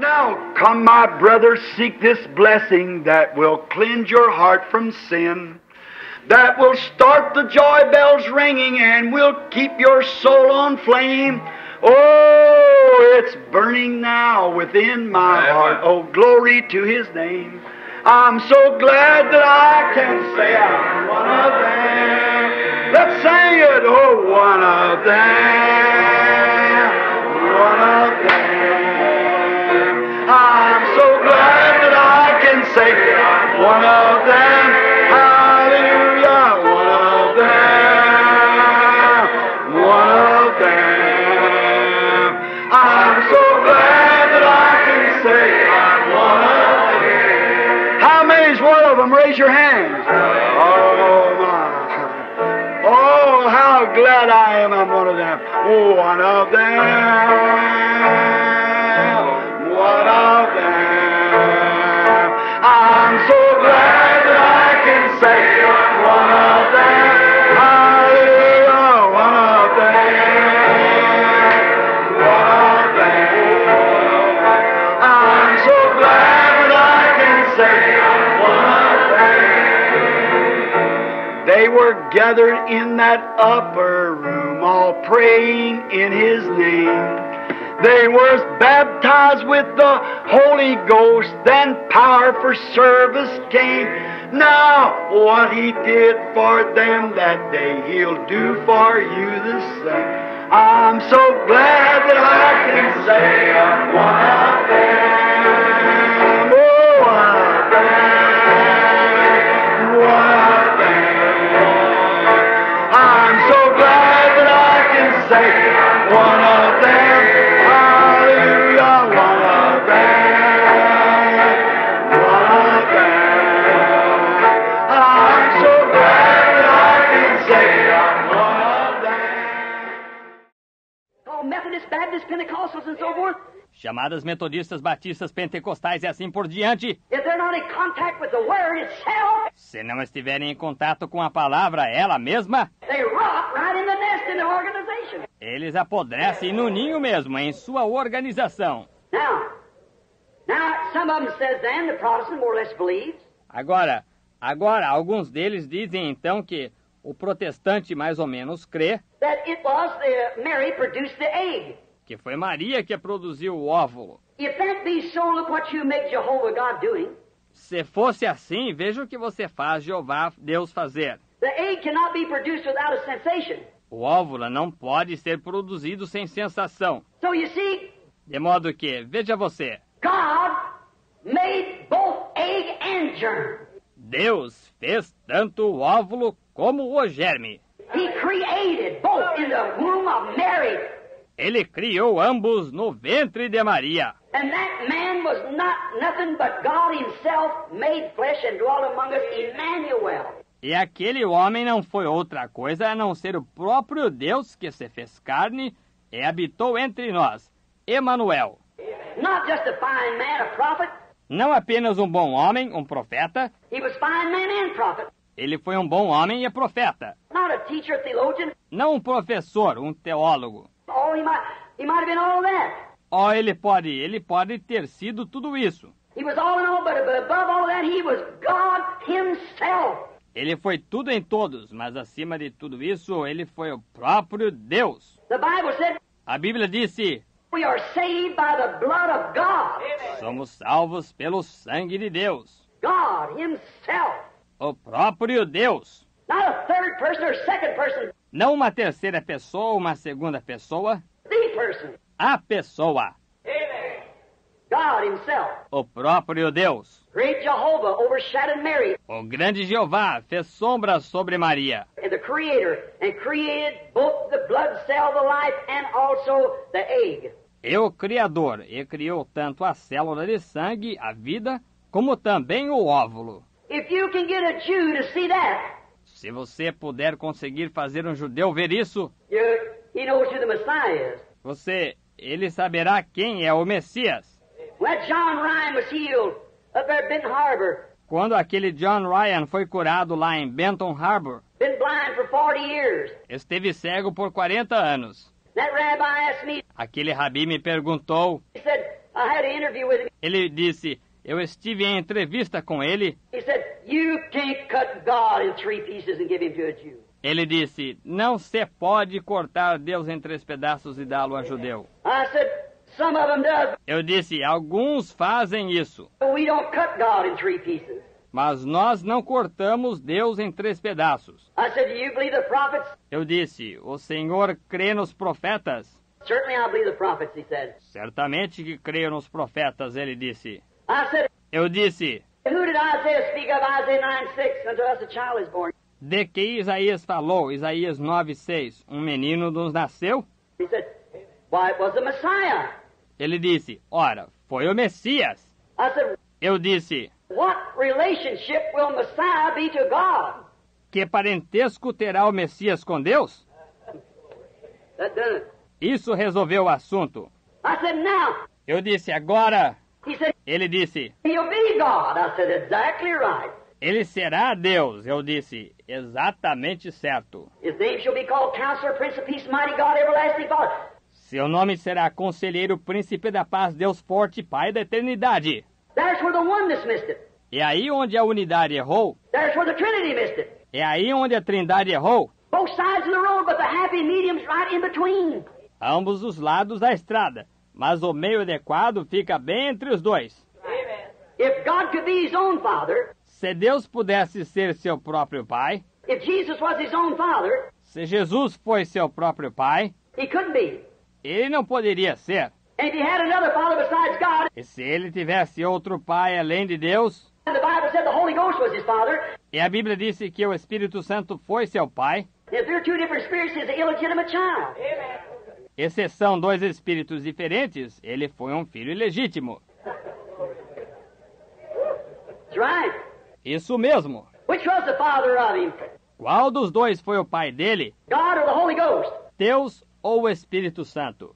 Now, come, my brother, seek this blessing that will cleanse your heart from sin, that will start the joy bells ringing and will keep your soul on flame. Oh, it's burning now within my heart. Oh, glory to His name. I'm so glad that I can say I'm one of them. Let's sing it. Oh, one of them. One of them. I'm so glad that I can say I'm one of them. Hallelujah. One of them. One of them. I'm so glad that I can say I'm one of them. How many's one of them? Raise your hands. Oh, my. Oh, how glad I am I'm one of them. Oh, one of them. One of them. I'm so glad that I can say I'm one of them. Hallelujah. One of them. One of them. I'm so glad that I can say I'm one of them. They were gathered in that upper room, all praying in His name. They were baptized with the Holy Ghost, then power for service came. Now, what He did for them that day, He'll do for you the same. I'm so glad that I can say I'm one of them. Oh, one of them. One of them. I'm so glad that I can say I'm one of them. Baptist, Pentecostals, and so forth. Chamadas metodistas, batistas, pentecostais e assim por diante. If they're not in contact with the Word itself, se não estiverem em contato com a palavra, ela mesma, they rot right in the nest in the organization. Eles apodrecem no ninho mesmo, em sua organização. Now, some of them says then, the Protestant more or less believes. Agora, alguns deles dizem então que o protestante mais ou menos crê that it was Mary produced the egg. Que foi Maria que produziu o óvulo. If that be so, look what you make Jehovah God doing. Se fosse assim, veja o que você faz Jeová Deus fazer. The egg cannot be produced without a sensation. O óvulo não pode ser produzido sem sensação. So you see, de modo que, veja você, God made both egg and germ. Deus fez tanto o óvulo como o germe. He created both in the womb of Mary. Ele criou ambos no ventre de Maria. And that man was not nothing but God Himself made flesh and dwelt among us, Emmanuel. E aquele homem não foi outra coisa a não ser o próprio Deus que se fez carne e habitou entre nós, Emanuel. Not just a fine man, a prophet. Não apenas um bom homem, um profeta. He was fine man and prophet. Ele foi um bom homem e profeta. Not a teacher, theologian. Não um professor, um teólogo. Oh, he might have been all that. Oh, ele pode ter sido tudo isso. He was all in all, but above all that, he was God Himself. Ele foi tudo em todos, mas acima de tudo isso, ele foi o próprio Deus. The Bible said, a Bíblia disse, we are saved by the blood of God. Somos salvos pelo sangue de Deus. God Himself. O próprio Deus. Not a third person or second person. Não uma terceira pessoa ou uma segunda pessoa. The person. A pessoa. Amen. God Himself. O próprio Deus. Great Jehovah overshadowed Mary. O grande Jeová fez sombra sobre Maria. And the Creator, and created both the blood cell, the life, and also the egg. E o Criador, e criou tanto a célula de sangue, a vida, como também o óvulo. If you can get a Jew to see that, se você puder conseguir fazer um judeu ver isso, he knows who the Messiah is. Ele saberá quem é o Messias. When John Ryan was healed up there at Benton Harbor. Quando aquele John Ryan foi curado lá em Benton Harbor, been blind for 40 years. Esteve cego por 40 anos. That rabbi asked me, aquele rabi me perguntou, he said, I had an interview with him. Ele disse, eu estive em entrevista com ele. He said, you can't cut God in 3 pieces and give him to a Jew. Ele disse, não se pode cortar Deus em 3 pedaços e dá-lo a judeu. I said, some of them does. Eu disse, alguns fazem isso, We don't cut God in 3 pieces. mas nós não cortamos Deus em 3 pedaços. I said, do you believe the prophets? Eu disse, o Senhor crê nos profetas? Certainly I believe the prophets, he said. Certamente que creio nos profetas, ele disse. I said, Eu disse, who did Isaiah speak of? Isaiah 9:6, unto us a child is born. de que Isaías falou? Isaías 9:6, um menino nos nasceu? He said, why, it was the Messiah. Ele disse, ora, foi o Messias. I said, Eu disse, what relationship will Messiah be to God? que parentesco terá o Messias com Deus? That done it. Isso resolveu o assunto. I said, now. Eu disse, agora. He said, Ele disse, he'll be God. I said, exactly right. ele será Deus. Eu disse, exatamente certo. His name shall be called Counselor, Prince of Peace, Mighty God, Everlasting Father. Seu nome será Conselheiro, Príncipe da Paz, Deus Forte, Pai da Eternidade. There's where the oneness missed it. É aí onde a unidade errou. There's where the Trinity missed it. É aí onde a Trindade errou. Both sides of the road, but the happy medium's right in between. Ambos os lados da estrada. Mas o meio adequado fica bem entre os dois. If God could be his own father, Se Deus pudesse ser seu próprio Pai, if Jesus was his own father, se Jesus foi seu próprio Pai, he couldn't be. ele não poderia ser. And if he had another father besides God, E se ele tivesse outro Pai além de Deus, and the Bible said the Holy Ghost was his father, e a Bíblia disse que o Espírito Santo foi seu Pai, if they're 2 different spirits, he's an illegitimate child. exceção 2 espíritos diferentes, ele foi um filho ilegítimo. That's right. Isso mesmo. Which was the father of him? Qual dos dois foi o pai dele? God or the Holy Ghost? Deus ou o Espírito Santo?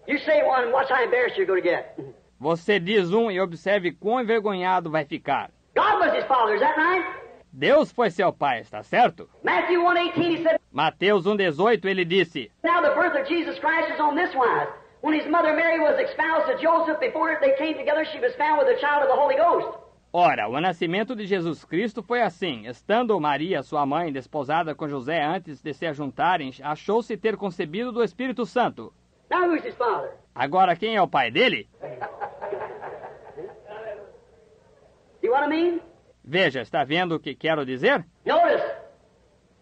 You say one and watch how embarrassed you're going to get. Você diz um e observe quão envergonhado vai ficar. God was his father, is that right? Deus foi seu pai, está certo? Matthew 1:18, he said, Mateus 1,18, ele disse, now the birth of Jesus Christ is on this wise. When his mother Mary was espoused to Joseph, before they came together, she was found with a child of the Holy Ghost. ora, o nascimento de Jesus Cristo foi assim. Estando Maria, sua mãe, desposada com José antes de se ajuntarem, achou-se ter concebido do Espírito Santo. Now who's his father? Agora, quem é o pai dele? See what I mean? Veja, está vendo o que quero dizer? Notice,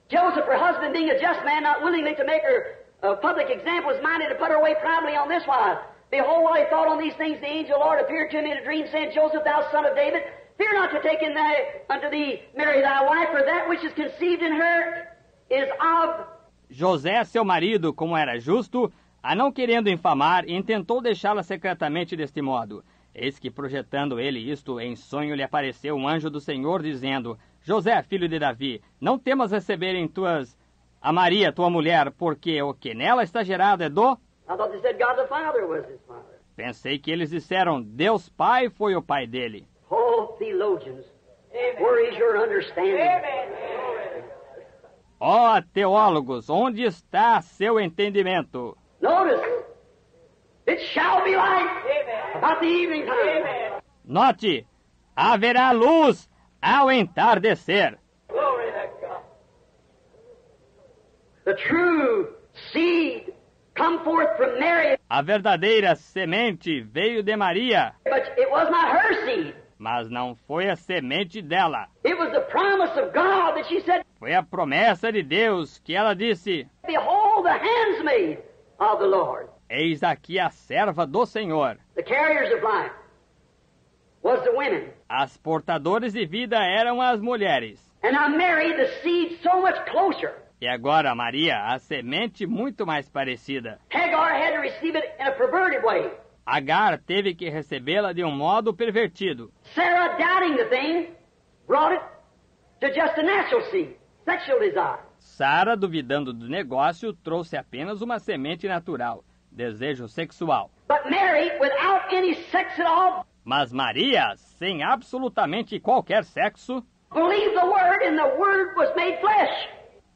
Joseph, her husband, being a just man, not willingly to make her a public example, was minded to put her away privately on this wise. Behold, while he thought on these things, the angel Lord appeared to him in a dream, saying, Joseph, thou son of David, fear not to take unto thee Mary thy wife, for that which is conceived in her is of... José, seu marido, como era justo, a não querendo infamar, intentou deixá-la secretamente deste modo. Eis que, projetando ele isto, em sonho lhe apareceu um anjo do Senhor, dizendo, José, filho de Davi, não temas receber em a Maria, tua mulher, porque o que nela está gerado é do... I thought they said God the Father was his father. Pensei que eles disseram, Deus Pai foi o pai dele. Oh, theologians, where is your understanding? Ó, teólogos, onde está seu entendimento? Notice, it shall be light about the evening time. Note, haverá luz ao entardecer. The true seed come forth from Mary, A verdadeira semente veio de Maria, but it was not her seed. mas não foi a semente dela. It was the promise of God that she said, Foi a promessa de Deus que ela disse, behold the handsmaid of the Lord. eis aqui a serva do Senhor. The carriers of life was the women. As portadoras de vida eram as mulheres. And now Mary, the seed so much closer. E agora Maria, a semente muito mais parecida. Hagar had to receive it in a perverted way. Agar teve que recebê-la de um modo pervertido. Sarah, doubting the thing, brought it to just a natural seed, sexual desire. Sara, duvidando do negócio, trouxe apenas uma semente natural, desejo sexual. But Mary, without any sex at all, Mas Maria, sem absolutamente qualquer sexo, believed the word and the word was made flesh.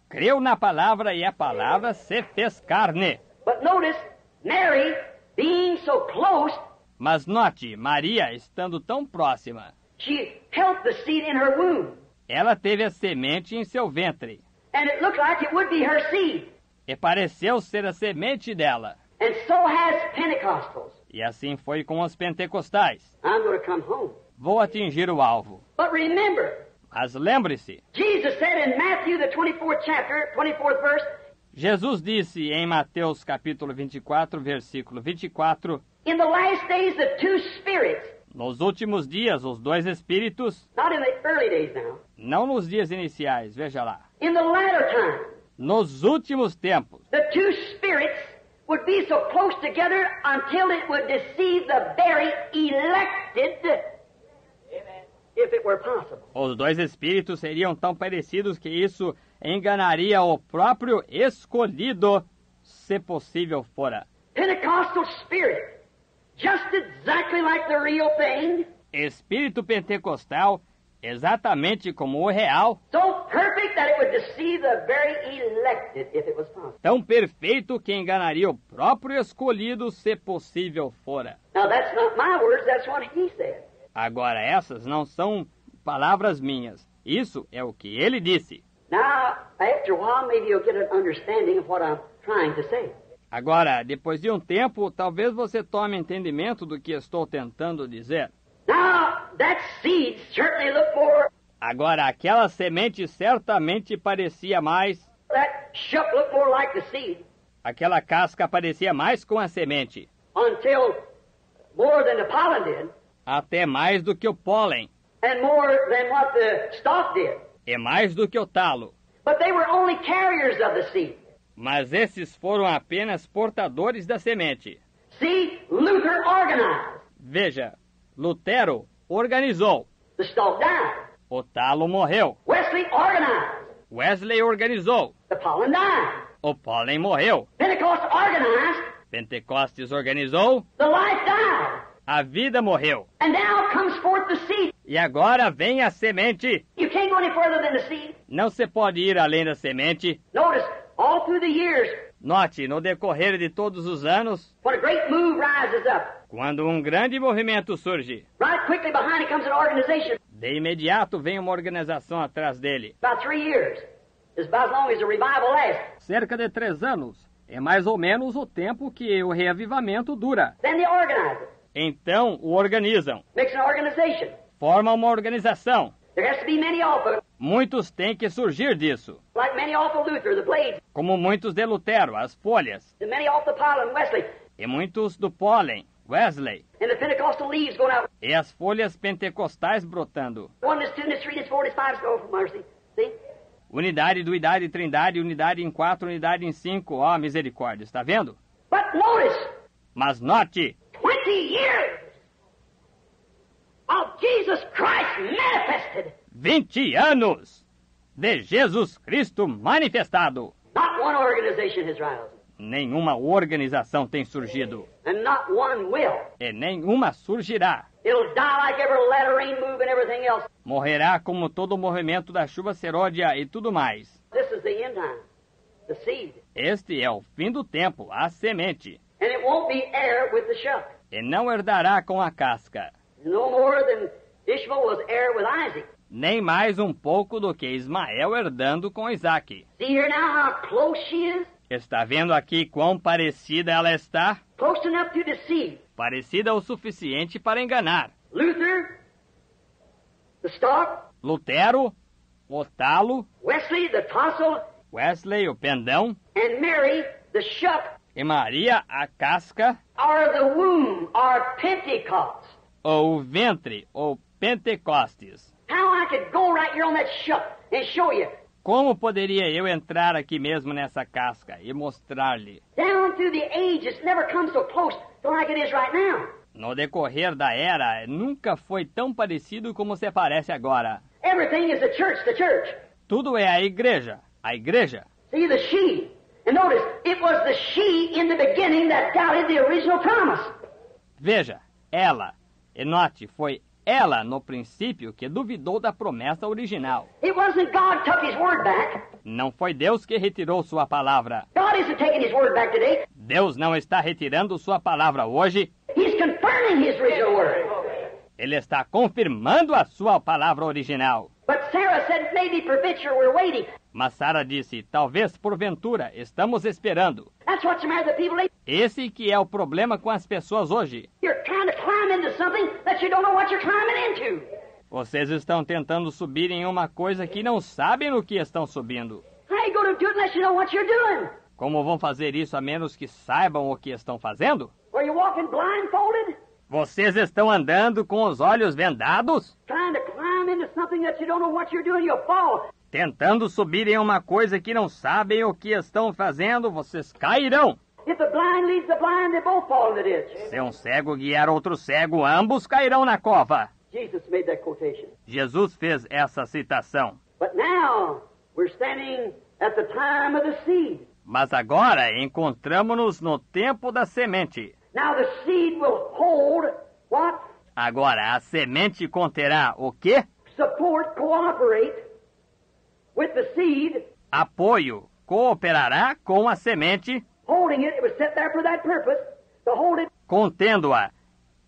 creu na palavra e a palavra se fez carne. But notice, Mary, being so close, Mas note, Maria, estando tão próxima, she held the seed in her womb. ela teve a semente em seu ventre, And it looked like it would be her seed. e pareceu ser a semente dela. And so has Pentecostals. E assim foi com os pentecostais. I'm going to come home. Vou atingir o alvo. But remember, Mas lembre-se, Jesus said in Matthew, the 24th chapter, 24th verse, Jesus disse em Mateus capítulo 24, versículo 24, in the last days the two spirits, nos últimos dias, os dois espíritos, not in the early days now, não nos dias iniciais, veja lá, in the latter time, nos últimos tempos, the two spirits would be so close together until it would deceive the very elected, if it were possible. os dois espíritos seriam tão parecidos que isso enganaria o próprio escolhido, se possível fora. Pentecostal spirit, just exactly like the real thing, Espírito pentecostal, exatamente como o real, so perfect that it would deceive the very elected, if it was possible. tão perfeito que enganaria o próprio escolhido, se possível fora. Now that's not my words, that's what he said. Agora, essas não são palavras minhas. Isso é o que ele disse. Now, after a while, maybe you'll get an understanding of what I'm trying to say. Agora, depois de um tempo, talvez você tome entendimento do que estou tentando dizer. Now, that seed certainly looked more, Agora, aquela semente certamente parecia mais... that shuck looked more like the seed Aquela casca parecia mais com a semente, until more than the pollen did, até mais do que o pólen, and more than what the stalk did. e mais do que o talo. But they were only carriers of the seed. Mas esses foram apenas portadores da semente. See, Luther organized. Veja, Lutero organizou, The stalk died. o talo morreu. Wesley organized. Wesley organizou, The pollen died. o pólen morreu. Pentecost organized. Pentecostes organizou, The life died. a vida morreu. And now comes forth the seed. E agora vem a semente. You can't go any further than the seed. Não se pode ir além da semente. Notice, all through the years, Note, no decorrer de todos os anos, when a great move rises up, quando um grande movimento surge, right quickly behind it comes an organization. de imediato vem uma organização atrás dele. About 3 years. It's about as long as the revival lasts. Cerca de 3 anos. É mais ou menos o tempo que o reavivamento dura. Then they organize it. Então, o organizam. Makes an organization. Formam uma organização. There has to be many off of it. Muitos têm que surgir disso. Like many off of Luther, the blades. Como muitos de Lutero, as folhas. And many off the pollen, Wesley. E muitos do pólen, Wesley. And the Pentecostal leaves going out. E as folhas pentecostais brotando. 1, this 2, this 3, this 4, this 5, oh, for mercy. See? Unidade, duidade, trindade, unidade em 4, unidade em 5. Ó, misericórdia, está vendo? But notice, Mas note, 20 years of Jesus Christ manifested. 20 anos de Jesus Cristo manifestado. Not one organization has risen. Nenhuma organização tem surgido. And not one will. E nenhuma surgirá. It'll die like every latter rain move and everything else. Morrerá como todo o movimento da chuva serôdia e tudo mais. This is the end time. The seed. Este é o fim do tempo, a semente. And it won't be heir with the shuck. E não herdará com a casca. No more than Ishmael was heir with Isaac. Nem mais um pouco do que Ismael herdando com Isaac. See here now how close she is? Está vendo aqui quão parecida ela está? Close enough to deceive. Parecida o suficiente para enganar. Luther, the stalk. Lutero, o talo, Wesley, the tassel. Wesley, o pendão, And Mary, the shuck, e Maria, a casca, are the womb, are Pentecost. ou o ventre, ou Pentecostes. How I could go right here on that shuck and show you. Como poderia eu entrar aqui mesmo nessa casca e mostrar-lhe? Down through the ages, never come so close to like it is right now. No decorrer da era, nunca foi tão parecido como se parece agora. Everything is the church, the church. Tudo é a igreja, a igreja. See the she. And notice, it was the she in the beginning that doubted the original promise. Veja, ela. E note, foi ela, no princípio, que duvidou da promessa original. It wasn't God took his word back. Não foi Deus que retirou sua palavra. God isn't taking his word back today. Deus não está retirando sua palavra hoje. He's confirming confirming His original word. Ele está confirmando a sua palavra original. But Sarah said, maybe peradventure we're waiting. Mas Sara disse, talvez porventura, estamos esperando. That's what's the matter with the people. Esse que é o problema com as pessoas hoje. You're trying to climb into something that you don't know what you're climbing into. Vocês estão tentando subir em uma coisa que não sabem no que estão subindo. How you going to do it unless you know what you're doing? Como vão fazer isso a menos que saibam o que estão fazendo? Are you walking blindfolded? Vocês estão andando com os olhos vendados? Trying to climb into something that you don't know what you're doing, you'll fall. Tentando subir em uma coisa que não sabem o que estão fazendo, vocês cairão. If the blind leads the blind, they both fall in the ditch. Se um cego guiar outro cego, ambos cairão na cova. Jesus made that quotation. Jesus fez essa citação. But now, we're standing at the time of the seed. Mas agora encontramos-nos no tempo da semente. Now the seed will hold what? Agora a semente conterá o quê? Support, cooperate with the seed. Apoio. Cooperará com a semente. Holding it, it was set there for that purpose, to hold it. Contendo-a.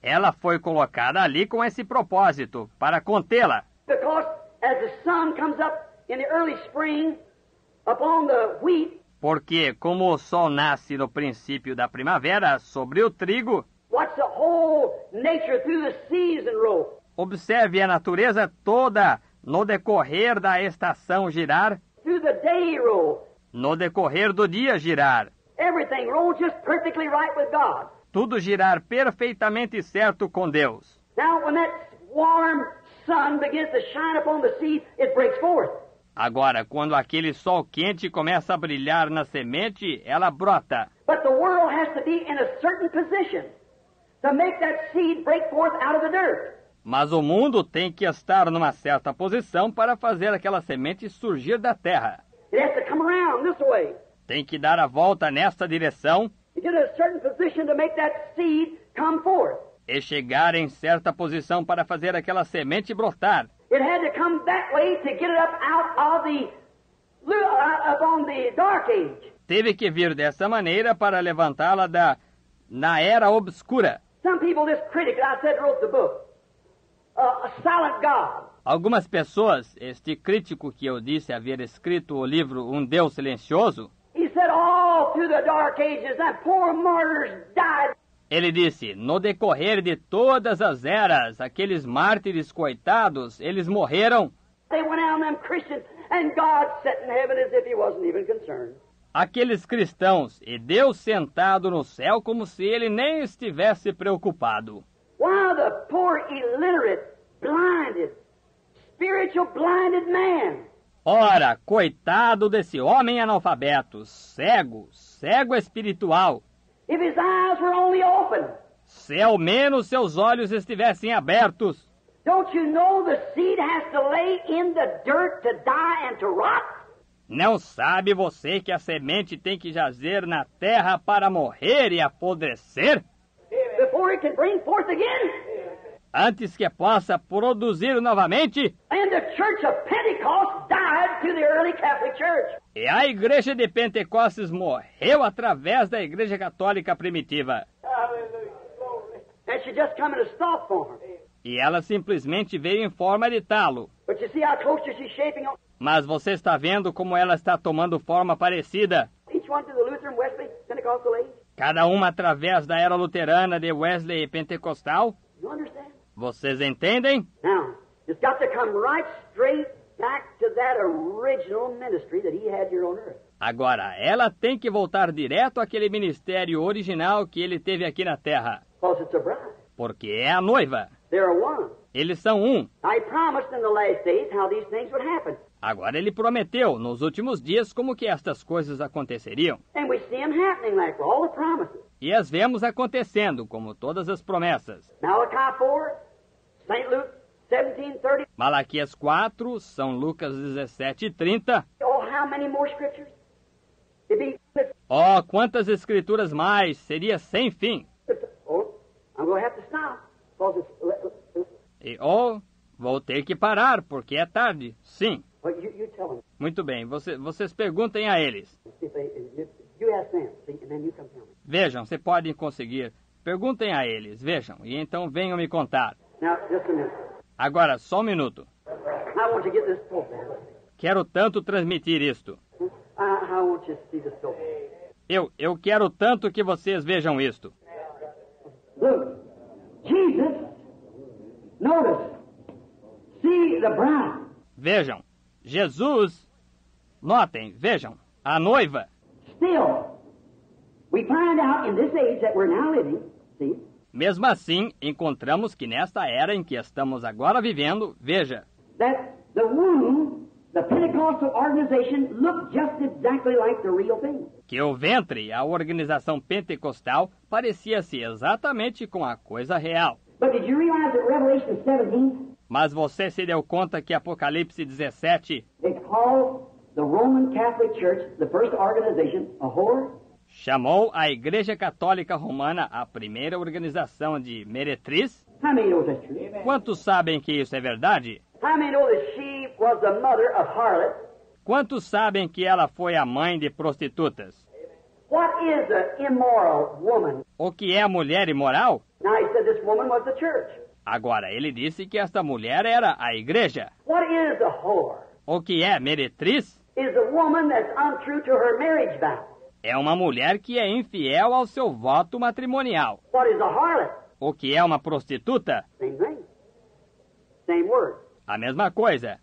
Ela foi colocada ali com esse propósito, para contê-la. Because as the sun comes up in the early spring upon the wheat, Porque, como o sol nasce no princípio da primavera sobre o trigo, watch the whole nature through the season roll. observe a natureza toda no decorrer da estação girar, Through the day roll. no decorrer do dia girar. Everything rolls just perfectly right with God. Tudo girar perfeitamente certo com Deus. Now, when that warm sun begins to shine upon the seed, it breaks forth. Agora, quando aquele sol quente começa a brilhar na semente, ela brota. But the world has to be in a certain position to make that seed break forth out of the dirt. Mas o mundo tem que estar numa certa posição para fazer aquela semente surgir da terra. It has to come around this way. Tem que dar a volta nesta direção You get in a certain position to make that seed come forth. e chegar em certa posição para fazer aquela semente brotar. It had to come that way to get it up out of upon the dark age. Teve que vir dessa maneira para levantá-la na era obscura. Some people, this critic that I said wrote the book, A Silent God. Algumas pessoas, este crítico que eu disse haver escrito o livro Um Deus Silencioso, He said all through the dark ages, that poor martyrs died. ele disse, no decorrer de todas as eras, aqueles mártires coitados, eles morreram. They went out on them Christians, and God sat in heaven as if He wasn't even concerned. Aqueles cristãos, e Deus sentado no céu como se ele nem estivesse preocupado. While the poor illiterate, blinded, spiritual blinded man, Ora, coitado desse homem analfabeto, cego espiritual, if his eyes were only open, se ao menos seus olhos estivessem abertos, don't you know the seed has to lay in the dirt to die and to rot? não sabe você que a semente tem que jazer na terra para morrer e apodrecer? Before it can bring forth again? Antes que possa produzir novamente? And the church of Pentecost died to the early Catholic Church. E a igreja de Pentecostes morreu através da igreja católica primitiva. And she just come in a stalk form. E ela simplesmente veio em forma de talo. But you see how close she's shaping on Mas você está vendo como ela está tomando forma parecida? each one through the Lutheran, Wesley, Pentecostal age? Cada uma através da era luterana de Wesley e pentecostal? You understand? Vocês entendem? Now, it's got to come right straight back to that original ministry that He had here on earth. Agora, ela tem que voltar direto àquele ministério original que ele teve aqui na Terra. Because it's a bride. Porque é a noiva. They're one. Eles são um. I promised in the last days how these things would happen. Agora ele prometeu, nos últimos dias, como que estas coisas aconteceriam. And we see them happening like all the promises. E as vemos acontecendo, como todas as promessas. Malachi 4, St. Luke 17:30. Malaquias 4, São Lucas 17:30. Oh, how many more scriptures? It'd be, Oh, quantas escrituras mais! Seria sem fim. oh, I'm going to have to stop. Because it's, E vou ter que parar, porque é tarde. Sim. well, you tell them. Muito bem, vocês perguntem a eles. See if you ask them, see, and then you come tell me. Vejam, você pode conseguir Perguntem a eles, vejam, e então venham me contar. Now, just a minute. Agora, só um minuto. I want to get this pulpit. Quero tanto transmitir isto. I want you to see this pulpit. Eu quero tanto que vocês vejam isto. Look, Jesus, notice, see the bride. Vejam, Jesus, notem, vejam, a noiva. Still, we find out in this age that we're now living, see, Mesmo assim, encontramos que nesta era em que estamos agora vivendo, veja, that the womb, the Pentecostal organization, looked just exactly like the real thing. que o ventre, a organização pentecostal, parecia-se exatamente com a coisa real. But did you realize that Revelation 17, Mas você se deu conta que Apocalipse 17 it called the Roman Catholic Church, the first organization, a whore? chamou a Igreja Católica Romana a primeira organização de meretriz? How many knows that's true? Quantos sabem que isso é verdade? How many know that she was the mother of harlots? Quantos sabem que ela foi a mãe de prostitutas? What is an immoral woman? O que é a mulher imoral? Now he said this woman was the church. Agora, ele disse que esta mulher era a igreja. What is a whore? O que é meretriz? Is a woman that's untrue to her marriage vow. É uma mulher que é infiel ao seu voto matrimonial. What is a harlot? O que é uma prostituta? Same thing. Same word. A mesma coisa.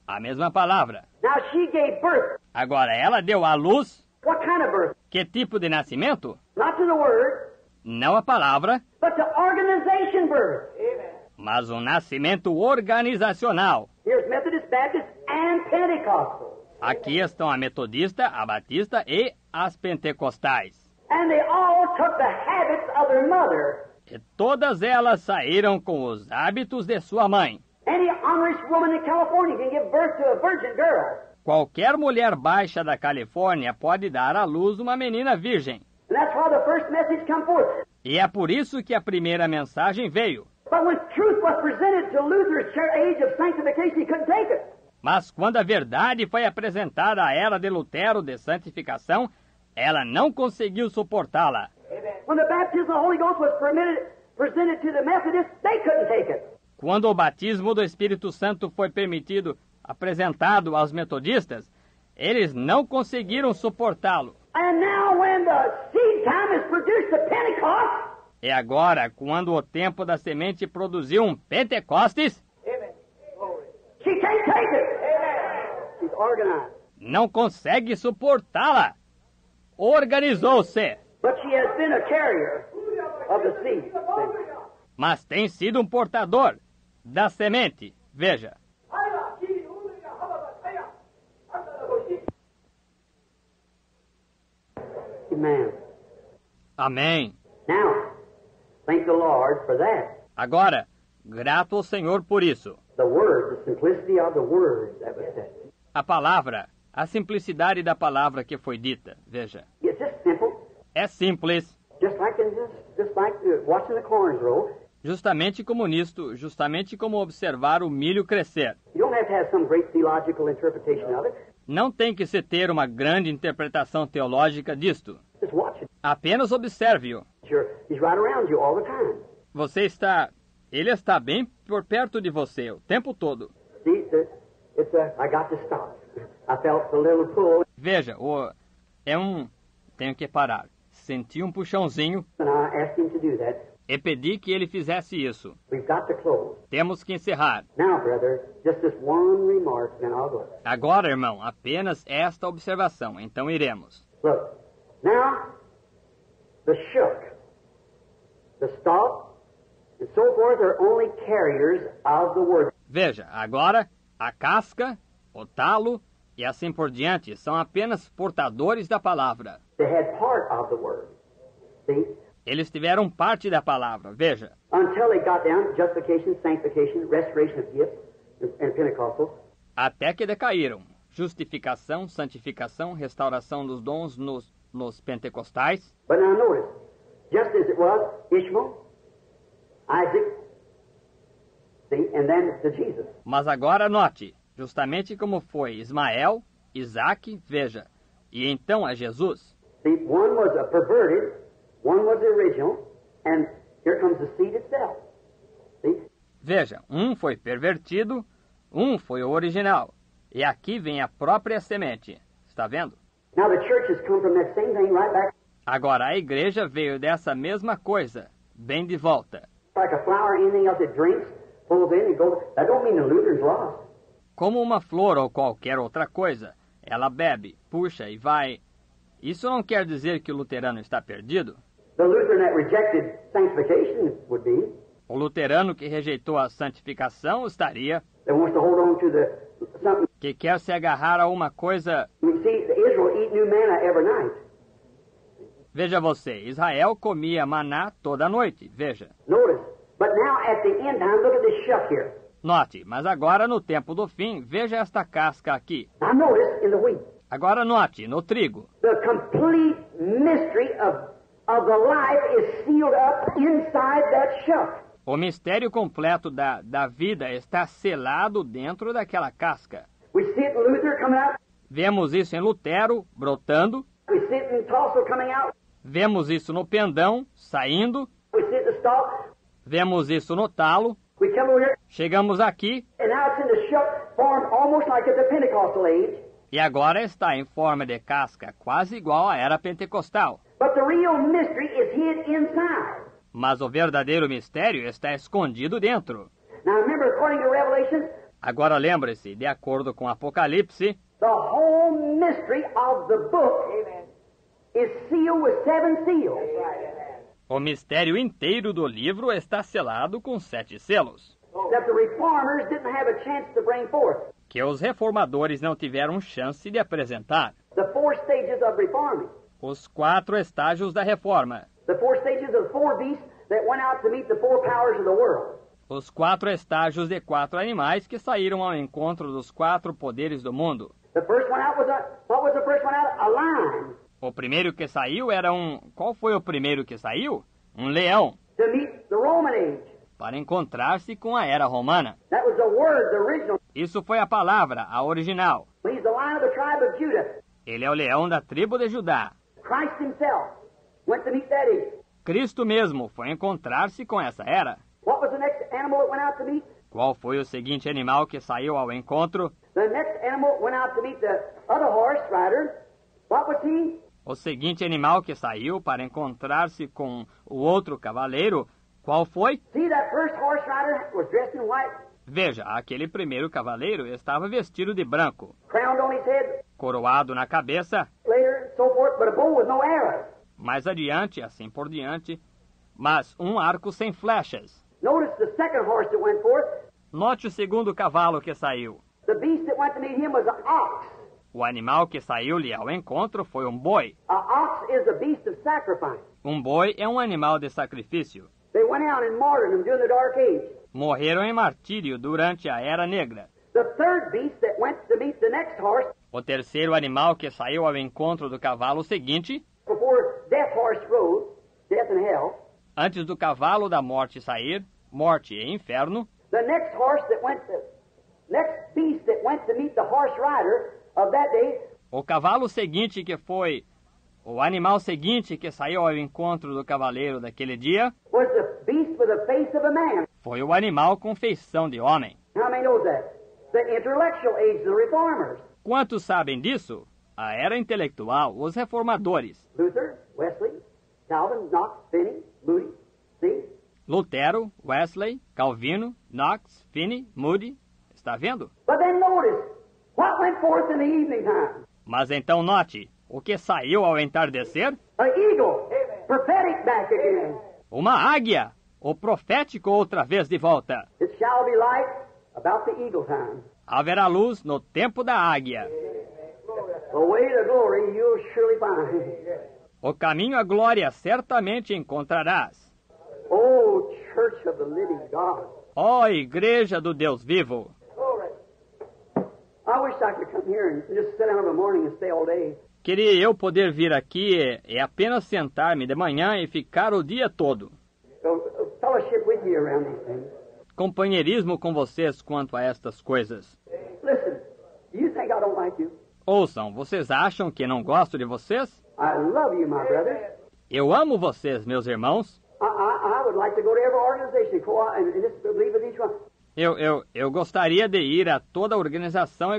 A mesma palavra. Now she gave birth. Agora, ela deu à luz. What kind of birth? Que tipo de nascimento? Not to the word, Não a palavra, but to organization birth. mas um nascimento organizacional. Here's Methodist, Baptist, and Pentecostal. Aqui estão a metodista, a batista e as pentecostais. And they all took the habits of their mother. E todas elas saíram com os hábitos de sua mãe. Any honest woman in California can give birth to a virgin girl. Qualquer mulher baixa da Califórnia pode dar à luz uma menina virgem. And that's why the first message come forth. E é por isso que a primeira mensagem veio. But when truth was presented to Luther's age of sanctification, he couldn't take it. Mas quando a verdade foi apresentada à era de Lutero de santificação, ela não conseguiu suportá-la. When the baptism of the Holy Ghost was presented to the Methodists, they couldn't take it. Quando o batismo do Espírito Santo foi apresentado aos metodistas, eles não conseguiram suportá-lo. And now when the seed time is produced at Pentecost, E agora, quando o tempo da semente produziu um Pentecostes, she can't take it. She's organized. não consegue suportá-la. Organizou-se, But she has been a carrier of the seed. mas tem sido um portador da semente. Veja, Amen. amém. Now, thank the Lord for that. Agora, grato ao Senhor por isso. The word, the simplicity of the word that was said. A palavra, a simplicidade da palavra que foi dita. Veja, It's just simple, é simples, just like watching the corn grow. justamente como nisto, justamente como observar o milho crescer. You don't have to have some great theological interpretation of it. Não tem que se ter uma grande interpretação teológica disto. Just watch it. Apenas observe-o. He's right around you all the time. Ele está bem por perto de você o tempo todo. See, I got to stop. I felt a little pull, Veja, tenho que parar. Senti um puxãozinho and I asked him to do that. e pedi que ele fizesse isso. We've got to close. Temos que encerrar. Now, brother, just this one remark, then I'll go. Agora, irmão, apenas esta observação. Então iremos. Look, now, the shook, the stalk, and so forth are only carriers of the word. Veja, agora, a casca, o talo e assim por diante são apenas portadores da palavra. They had part of the word. See? Eles tiveram parte da palavra. Veja, Until they got down, justification, sanctification, restoration of gifts, and Pentecostal. até que decaíram. Justificação, santificação, restauração dos dons nos pentecostais. But now notice, just as it was Ishmael, Isaac, see, and then to Jesus. Mas agora note, justamente como foi Ismael, Isaac, veja, e então a Jesus. See, one was a perverted, one was the original, And here comes the seed itself. See? Veja, um foi pervertido, um foi o original. E aqui vem a própria semente. Está vendo? Now the church has come from that same thing right back, Agora a igreja veio dessa mesma coisa, bem de volta. like a flower or anything else it drinks, pulls in and goes. That don't mean the Luther's lost. Como uma flor ou qualquer outra coisa, ela bebe, puxa e vai. Isso não quer dizer que o luterano está perdido. The Lutheran that rejected sanctification would be. O luterano que rejeitou a santificação estaria, That wants to hold on to the something. que quer se agarrar a uma coisa. You see, Israel eat new manna every night. Veja você, Israel comia maná toda noite, veja. Notice. But now at the end time, look at this shuck here. Note, mas agora no tempo do fim, veja esta casca aqui. Now notice in the wheat. Agora note, no trigo. The complete mystery of the life is sealed up inside that shuck. O mistério completo da vida está selado dentro daquela casca. We see it in Luther coming out. Vemos isso em Lutero, brotando. We see it in Tulsa coming out. Vemos isso no pendão, saindo. We see it in the stalk. Vemos isso no talo. We come over here, Chegamos aqui and now it's in the shuck form almost like at the Pentecostal age. e agora está em forma de casca, quase igual à era pentecostal. But the real mystery is hid inside. Mas o verdadeiro mistério está escondido dentro. Now remember, according to Revelation, Agora lembre-se, de acordo com Apocalipse, the whole mystery of the book is sealed with 7 seals. o mistério inteiro do livro está selado com 7 selos, That the reformers didn't have a chance to bring forth. que os reformadores não tiveram chance de apresentar. The 4 stages of reforming. Os 4 estágios da reforma. The 4 stages of the 4 beasts that went out to meet the 4 powers of the world. Os 4 estágios de 4 animais que saíram ao encontro dos 4 poderes do mundo. The first one out was what was the first one out? A lion. O primeiro que saiu era Qual foi o primeiro que saiu? Um leão, To meet the Roman age. para encontrar-se com a era romana. That was the word, the original. Isso foi a palavra, a original. He's the lion of the tribe of Judah. Ele é o leão da tribo de Judá. Christ himself went to meet that age. Cristo mesmo foi encontrar-se com essa era. What was the next animal that went out to meet? Qual foi o seguinte animal que saiu ao encontro? The next animal went out to meet the other horse rider. What was he? O seguinte animal que saiu para encontrar-se com o outro cavaleiro, qual foi? See, that first horse rider was dressed in white, Veja, aquele primeiro cavaleiro estava vestido de branco, crowned on his head, coroado na cabeça, later, so forth, but a bow with no arrows. mais adiante, assim por diante, mas um arco sem flechas. Notice the second horse that went forth. Note o segundo cavalo que saiu. The beast that went to meet him was an ox. O animal que saiu-lhe ao encontro foi um boi. An ox is a beast of sacrifice. Um boi é um animal de sacrifício. They went out and martyred him during the Dark Age. Morreram em martírio durante a Era Negra. The third beast that went to meet the next horse O terceiro animal que saiu ao encontro do cavalo seguinte, before death horse rose, death and hell. antes do cavalo da morte sair, morte e inferno, The next horse that went to, next beast that went to meet the horse rider of that day o cavalo seguinte que foi o animal seguinte que saiu ao encontro do cavaleiro daquele dia, was the beast with the face of a man. foi o animal com feição de homem. How many knows that? The intellectual age, the reformers. Quantos sabem disso? A era intelectual, os reformadores. Luther, Wesley, Calvin, Knox, Finney, Moody. See? Lutero, Wesley, Calvino, Knox, Finney, Moody. Está vendo? But then notice, what went forth in the evening time? Mas então note, o que saiu ao entardecer? An eagle, prophetic back again. Uma águia, o profético outra vez de volta. It shall be light about the eagle time. Haverá luz no tempo da águia. The way to glory you'll surely find. O caminho à glória certamente encontrarás. Oh, church of the living God. Ó Igreja do Deus vivo! I wish I could come here and just sit down in the morning and stay all day. Queria eu poder vir aqui e apenas sentar-me de manhã e ficar o dia todo. So, fellowship with you around these things. Companheirismo com vocês quanto a estas coisas. Listen, do you think I don't like you? Ouçam, vocês acham que não gosto de vocês? I love you, my brothers. Eu amo vocês, meus irmãos. I like to go to every organization and just believe with each one. Eu gostaria de ir a toda a organização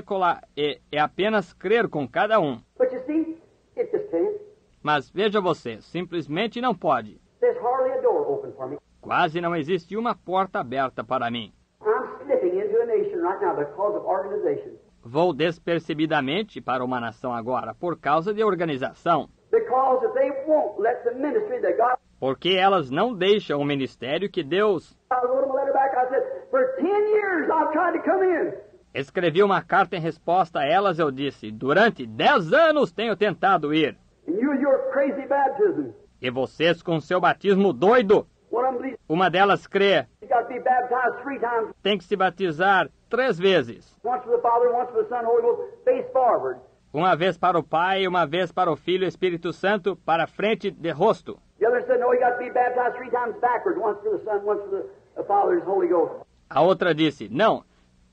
e apenas crer com cada um. But you see, it just can't. Mas veja você, simplesmente não pode. There's hardly a door open for me. Quase não existe uma porta aberta para mim. I'm slipping into a nation right now because of organization. Vou despercebidamente para uma nação agora, por causa de organização. Because if they won't let the ministry that God... Porque elas não deixam o ministério que Deus... I wrote them a letter back, I said, for 10 years I've tried to come in. Escrevi uma carta em resposta a elas, eu disse, durante 10 anos tenho tentado ir. And you with your crazy baptism. E vocês com seu batismo doido. One of them believes Uma delas crê, you got to be baptized 3 times. tem que se batizar 3 vezes. Once for the Father, once for the Son, Holy Ghost, face forward. Uma vez para o Pai, uma vez para o Filho e Espírito Santo, para frente de rosto. The other said, no, you got to be baptized 3 times backwards, once for the Son, once for the Father and Holy Ghost. A outra disse, não,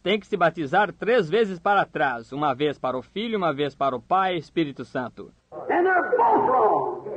tem que se batizar 3 vezes para trás, uma vez para o Filho, uma vez para o Pai e Espírito Santo. And they're both wrong.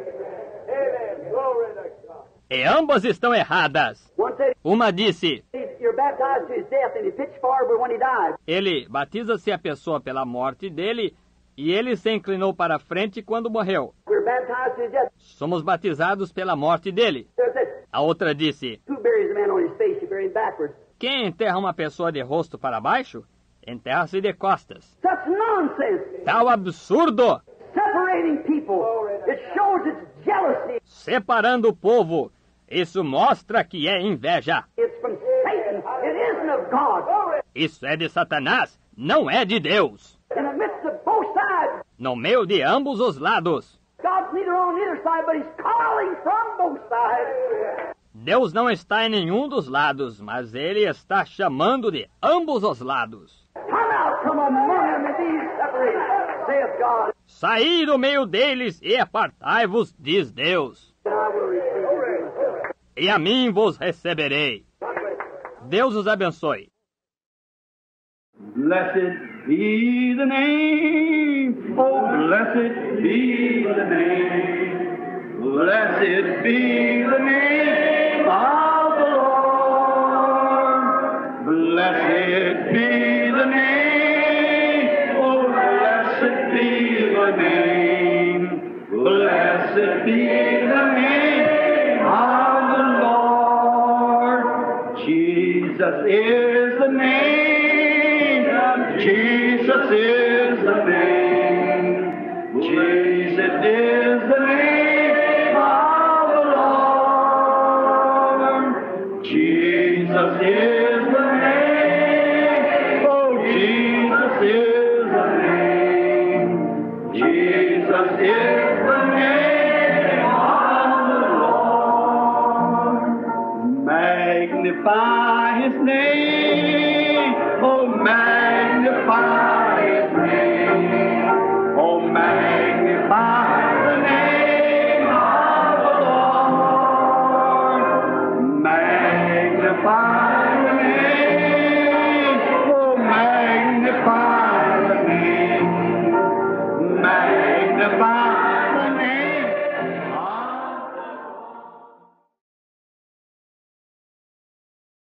Amen. Glory to God. E ambas estão erradas. One said, Uma disse, you're baptized to his death, and he pitched forward when he died. ele batiza-se a pessoa pela morte dele, e ele se inclinou para frente quando morreu. We're baptized to his death. Somos batizados pela morte dele. The other said, A outra disse, who buries a man on his face? You bury him backwards. quem enterra uma pessoa de rosto para baixo, enterra-se de costas. Such nonsense. Tal absurdo! Separating people. It shows its jealousy. Separando o povo. Isso mostra que é inveja. It's from Satan. It isn't of God. Isso é de Satanás, não é de Deus. In the midst of both sides. No meio de ambos os lados. God's neither on either side, but he's calling from both sides. Deus não está em nenhum dos lados, mas ele está chamando de ambos os lados. Come out from among them and be separated, saith God. Saí do meio deles e apartai-vos, diz Deus. And I will receive you. E a mim vos receberei. Deus os abençoe. Blessed be the name, oh blessed be the name, blessed be the name of the Lord. Blessed be the name, oh blessed be the name, blessed be the name of the Lord. Jesus is the name. Jesus is the name. Jesus is the name of the Lord. Jesus is the name. Oh, Jesus is the name. Jesus is the name of the Lord. Magnify His name. Oh, magnify